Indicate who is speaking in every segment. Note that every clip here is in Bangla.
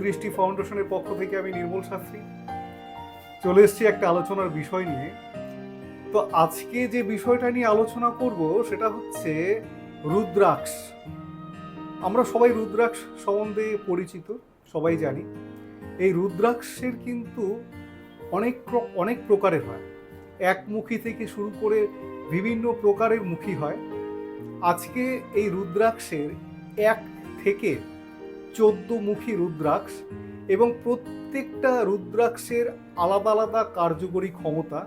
Speaker 1: দৃষ্টি ফাউন্ডেশনের পক্ষ থেকে আমি নির্মল শাস্ত্রী চলে এসেছি একটা আলোচনার বিষয় নিয়ে। তো আজকে যে বিষয়টা নিয়ে আলোচনা করব সেটা হচ্ছে রুদ্রাক্ষ। আমরা সবাই রুদ্রাক্ষ সম্বন্ধে পরিচিত, সবাই জানি। এই রুদ্রাক্ষের কিন্তু অনেক প্রকারের হয়, একমুখী থেকে শুরু করে বিভিন্ন প্রকারের মুখী হয়। আজকে এই রুদ্রাক্ষের 1 থেকে 14 মুখী রুদ্রাক্ষ এবং প্রত্যেকটা রুদ্রাক্ষের আলাদা আলাদা কার্যকরী ক্ষমতা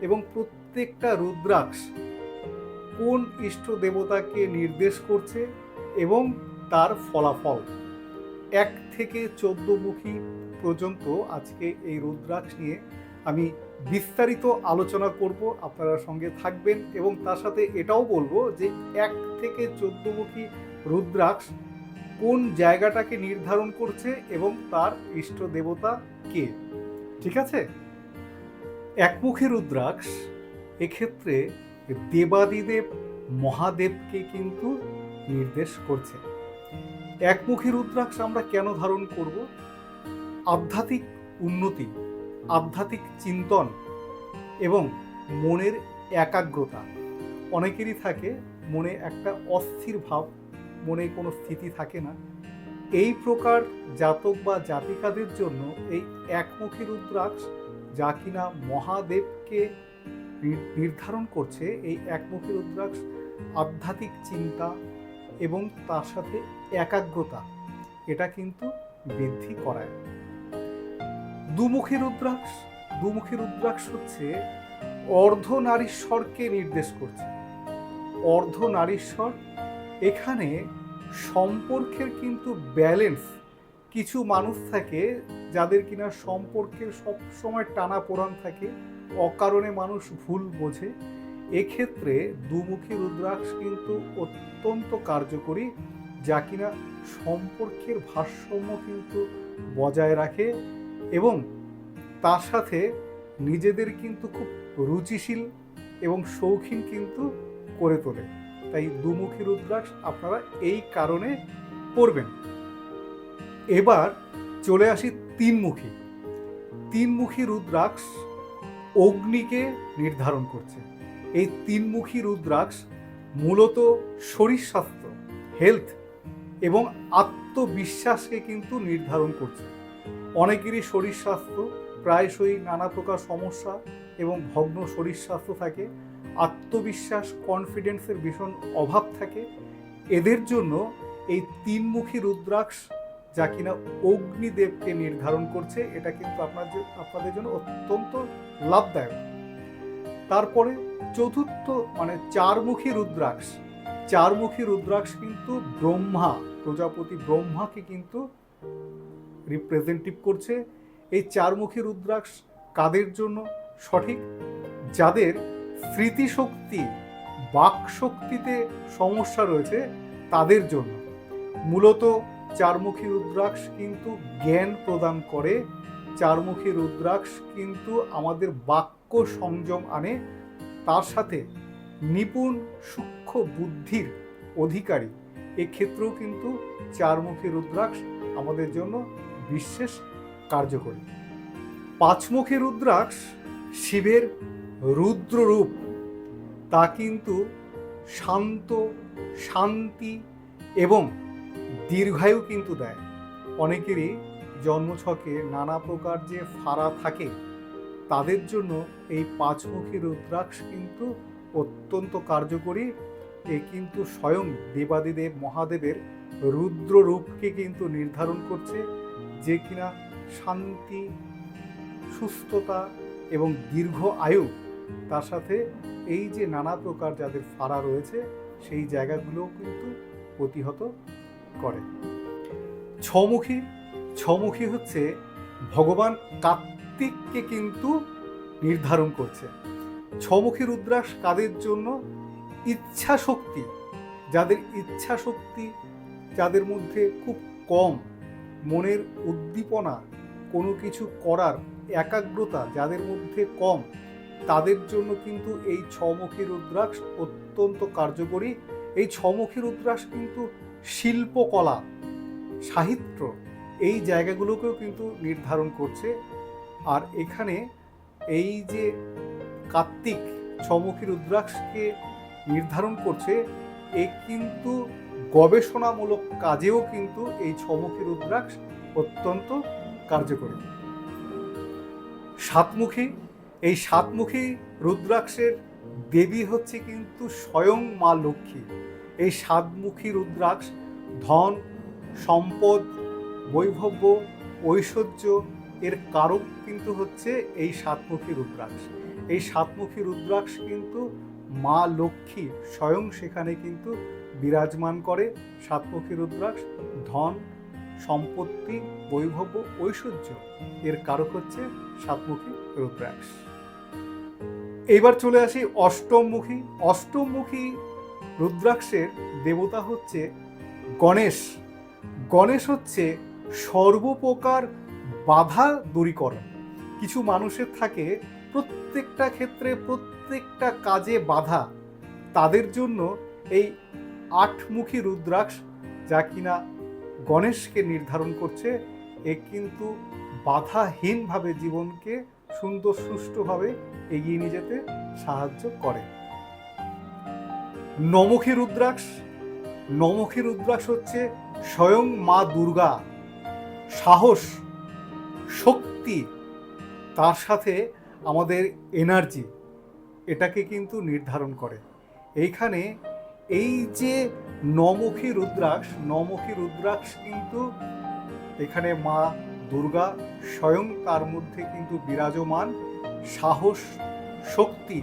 Speaker 1: এবং প্রত্যেকটা রুদ্রাক্ষ কোন ইষ্ট দেবতাকে নির্দেশ করছে এবং তার ফলাফল 1 থেকে 14 মুখী পর্যন্ত আজকে এই রুদ্রাক্ষ নিয়ে আমি বিস্তারিত আলোচনা করব। আপনারা সঙ্গে থাকবেন এবং তার সাথে এটাও বলবো যে 1 থেকে 14 মুখী রুদ্রাক্ষ কোন জায়গাটাকে নির্ধারণ করছে এবং তার ইষ্ট দেবতা কে। ঠিক আছে? একমুখী রুদ্রাক্ষ এক্ষেত্রে দেবাদিদেব মহাদেবকে কিন্তু নির্দেশ করছে। একমুখী রুদ্রাক্ষ আমরা কেন ধারণ করব? আধ্যাত্মিক উন্নতি, আধ্যাত্মিক চিন্তন এবং মনের একাগ্রতা। অনেকেরই থাকে মনে একটা অস্থির ভাব, মনে কোনো স্থিতি থাকে না। এই প্রকার জাতক বা জাতিকাদের জন্য এই একমুখী রুদ্রাক্ষ, যা কিনা মহাদেবকে নির্ধারণ করছে, এই একমুখী রুদ্রাক্ষ আধ্যাত্মিক চিন্তা এবং তার সাথে একাগ্রতা এটা কিন্তু বৃদ্ধি করায়। দুমুখী রুদ্রাক্ষ হচ্ছে অর্ধনারীশ্বরকে নির্দেশ করছে। অর্ধনারীশ্বর এখানে সম্পর্কের কিন্তু ব্যালেন্স। কিছু মানুষ থাকে যাদের কিনা সম্পর্কের সবসময় টানাপোড়ান থাকে, অকারণে মানুষ ভুল বোঝে। এক্ষেত্রে দুমুখী রুদ্রাক্ষ কিন্তু অত্যন্ত কার্যকরী, যা কিনা সম্পর্কের ভারসাম্য কিন্তু বজায় রাখে এবং তার সাথে নিজেদের কিন্তু খুব রুচিশীল এবং শৌখিন কিন্তু করে তোলে। তাই দুমুখী রুদ্রাক্ষ আপনারা এই কারণে পড়বেন। এবার চলে আসি তিনমুখী রুদ্রাক্ষ অগ্নিকে নির্ধারণ করছে। এই তিনমুখী রুদ্রাক্ষ মূলত শরীর স্বাস্থ্য, হেলথ এবং আত্মবিশ্বাসকে কিন্তু নির্ধারণ করছে। অনেকেরই শরীর স্বাস্থ্য প্রায়শই নানা প্রকার সমস্যা এবং ভগ্ন শরীর স্বাস্থ্য থাকে, আত্মবিশ্বাস কনফিডেন্সের ভীষণ অভাব থাকে। এদের জন্য এই তিনমুখী রুদ্রাক্ষ, যা কিনা অগ্নিদেবকে নির্ধারণ করছে, এটা কিন্তু আপনাদের জন্য অত্যন্ত লাভদায়ক। তারপরে চতুর্থ চারমুখী রুদ্রাক্ষ কিন্তু প্রজাপতি ব্রহ্মাকে কিন্তু রিপ্রেজেন্টেটিভ করছে। এই চারমুখী রুদ্রাক্ষ কাদের জন্য সঠিক? যাদের স্মৃতিশক্তি, বাকশক্তিতে সমস্যা রয়েছে তাদের জন্য। মূলত চারমুখী রুদ্রাক্ষ কিন্তু জ্ঞান প্রদান করে। চারমুখী রুদ্রাক্ষ কিন্তু আমাদের বাক্য সংযম আনে, তার সাথে নিপুণ সূক্ষ্ম বুদ্ধির অধিকারী। এক্ষেত্রেও কিন্তু চারমুখী রুদ্রাক্ষ আমাদের জন্য বিশেষ কার্যকরী। পাঁচমুখী রুদ্রাক্ষ শিবের রুদ্ররূপ, তা কিন্তু শান্ত, শান্তি এবং দীর্ঘায়ু কিন্তু দেয়। অনেকেরই জন্মছকে নানা প্রকার যে ফাড়া থাকে, তাদের জন্য এই পাঁচমুখী রুদ্রাক্ষ কিন্তু অত্যন্ত কার্যকরী। এ কিন্তু স্বয়ং দেবাদিদেব মহাদেবের রুদ্ররূপকে কিন্তু নির্ধারণ করছে, যে কিনা শান্তি, সুস্থতা এবং দীর্ঘ আয়ু, তার সাথে এই যে নানা প্রকার যাদের ফাড়া রয়েছে সেই জায়গাগুলোও কিন্তু প্রতিহত করে। ছমুখী হচ্ছে ভগবান কার্তিককে কিন্তু নির্ধারণ করছে। ছমুখী রুদ্রাক্ষ কাদের জন্য? ইচ্ছা শক্তি, যাদের মধ্যে খুব কম, মনের উদ্দীপনা, কোনো কিছু করার একাগ্রতা যাদের মধ্যে কম, তাদের জন্য কিন্তু এই ছমুখী রুদ্রাক্ষ অত্যন্ত কার্যকরী। এই ছমুখী রুদ্রাক্ষ কিন্তু শিল্পকলা, সাহিত্য এই জায়গাগুলোকেও কিন্তু নির্ধারণ করছে। আর এখানে এই যে কার্তিক ছমুখী রুদ্রাক্ষকে নির্ধারণ করছে, এ কিন্তু গবেষণামূলক কাজেও কিন্তু এই ছমুখী রুদ্রাক্ষ অত্যন্ত কার্যকরী। সাতমুখী, এই সাতমুখী রুদ্রাক্ষের দেবী হচ্ছে কিন্তু স্বয়ং মা লক্ষ্মী। এই সাতমুখী রুদ্রাক্ষ ধন, সম্পদ, বৈভব্য, ঐশ্বর্য এর কারক কিন্তু হচ্ছে এই সাতমুখী রুদ্রাক্ষ। এই সাতমুখী রুদ্রাক্ষ কিন্তু মা লক্ষ্মী স্বয়ং সেখানে কিন্তু বিরাজমান করে। সাতমুখী রুদ্রাক্ষ ধন, সম্পত্তি, বৈভব, ঐশ্বর্য এর কারক হচ্ছে সাতমুখী রুদ্রাক্ষ। এইবার চলে আসি অষ্টমমুখী। অষ্টমমুখী রুদ্রাক্ষের দেবতা হচ্ছে গণেশ। গণেশ হচ্ছে সর্বপ্রকার বাধা দূরীকরণ। কিছু মানুষের থাকে প্রত্যেকটা ক্ষেত্রে প্রত্যেকটা কাজে বাধা, তাদের জন্য এই আটমুখী রুদ্রাক্ষ যা কিনা গণেশকে নির্ধারণ করছে, এ কিন্তু বাধাহীনভাবে জীবনকে সুন্দর সুষ্ঠুভাবে এগিয়ে নিয়ে যেতে সাহায্য করে। নমুখী রুদ্রাক্ষ। নমুখী রুদ্রাক্ষ হচ্ছে স্বয়ং মা দুর্গা, সাহস, শক্তি, তার সাথে আমাদের এনার্জি, এটাকে কিন্তু নির্ধারণ করে। এইখানে এই যে নমুখী রুদ্রাক্ষ, নমুখী রুদ্রাক্ষ কিন্তু এখানে মা দুর্গা স্বয়ং তার মধ্যে কিন্তু বিরাজমান। সাহস, শক্তি,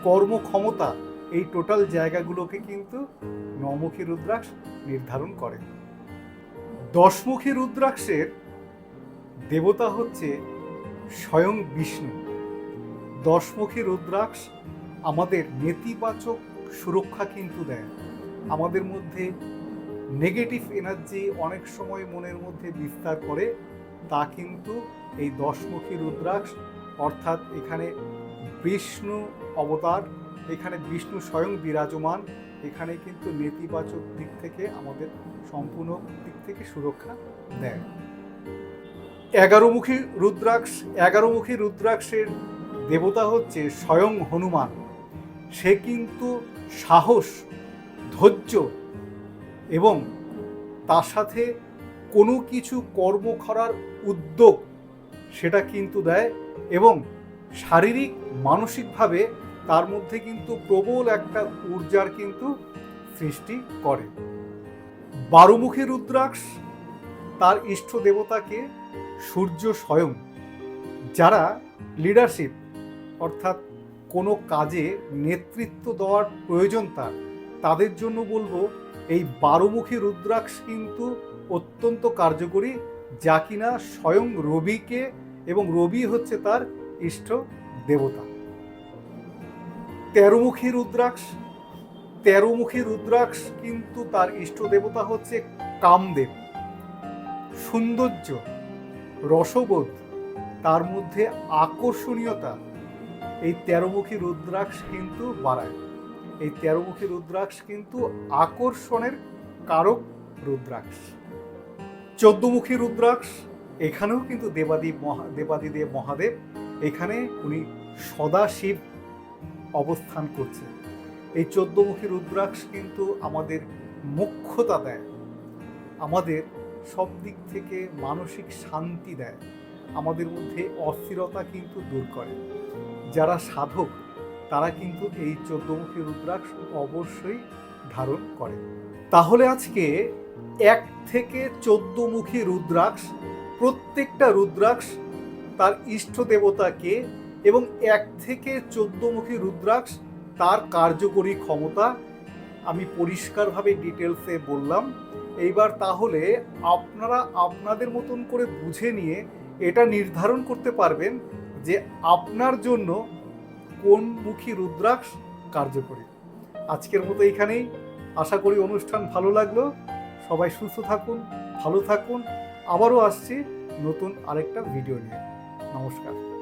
Speaker 1: কর্মক্ষমতা, এই টোটাল জায়গাগুলোকে কিন্তু নমুখী রুদ্রাক্ষ নির্ধারণ করে। দশমুখী রুদ্রাক্ষের দেবতা হচ্ছে স্বয়ং বিষ্ণু। দশমুখী রুদ্রাক্ষ আমাদের নেতিবাচক সুরক্ষা কিন্তু দেয়। আমাদের মধ্যে নেগেটিভ এনার্জি অনেক সময় মনের মধ্যে বিস্তার করে, তা কিন্তু এই দশমুখী রুদ্রাক্ষ, অর্থাৎ এখানে বিষ্ণু অবতার, এখানে বিষ্ণু স্বয়ং বিরাজমান, এখানে কিন্তু নেতিবাচক দিক থেকে আমাদের সম্পূর্ণ দিক থেকে সুরক্ষা দেয়। এগারোমুখী রুদ্রাক্ষ। এগারোমুখী রুদ্রাক্ষের দেবতা হচ্ছে স্বয়ং হনুমান। সে কিন্তু সাহস, ধৈর্য এবং তার সাথে কোনো কিছু কর্ম করার উদ্যোগ সেটা কিন্তু দেয়, এবং শারীরিক মানসিকভাবে তার মধ্যে কিন্তু প্রবল একটা ঊর্জার কিন্তু সৃষ্টি করে। বারোমুখী রুদ্রাক্ষ, তার ইষ্ট দেবতাকে সূর্য স্বয়ং। যারা লিডারশিপ অর্থাৎ কোনো কাজে নেতৃত্ব দেওয়ার প্রয়োজন তাদের জন্য বলবো এই বারোমুখী রুদ্রাক্ষ কিন্তু অত্যন্ত কার্যকরী, যা কিনা স্বয়ং রবিকে, এবং রবি হচ্ছে তার ইষ্ট দেবতা। তেরোমুখী রুদ্রাক্ষ। তেরোমুখী রুদ্রাক্ষ কিন্তু তার ইষ্ট দেবতা হচ্ছে কামদেব। সৌন্দর্য, রসবোধ, তার মধ্যে আকর্ষণীয়তা এই তেরোমুখী রুদ্রাক্ষ কিন্তু বাড়ায়। এই তেরোমুখী রুদ্রাক্ষ কিন্তু আকর্ষণের কারক রুদ্রাক্ষ। চোদ্দমুখী রুদ্রাক্ষ, এখানেও কিন্তু দেবাদিদেব মহাদেব, এখানে উনি সদাশিব অবস্থান করছে। এই চোদ্দমুখী রুদ্রাক্ষ কিন্তু আমাদের মোক্ষতা দেয়, আমাদের সব দিক থেকে মানসিক শান্তি দেয়, আমাদের মধ্যে অস্থিরতা কিন্তু দূর করে। যারা সাধক তারা কিন্তু এই চোদ্দমুখী রুদ্রাক্ষ অবশ্যই ধারণ করে। তাহলে আজকে 1 থেকে 14মুখী রুদ্রাক্ষ, প্রত্যেকটা রুদ্রাক্ষ তার ইষ্ট দেবতাকে, এবং 1 থেকে 14মুখী রুদ্রাক্ষ তার কার্যকরী ক্ষমতা আমি পরিষ্কারভাবে ডিটেলসে বললাম। এইবার তাহলে আপনারা আপনাদের মতন করে বুঝে নিয়ে এটা নির্ধারণ করতে পারবেন যে আপনার জন্য কোন মুখী রুদ্রাক্ষ কার্যকরী। আজকের মতো এইখানেই। আশা করি অনুষ্ঠান ভালো লাগলো। সবাই সুস্থ থাকুন, ভালো থাকুন। আবারও আসছি নতুন আরেকটা ভিডিও নিয়ে। নমস্কার।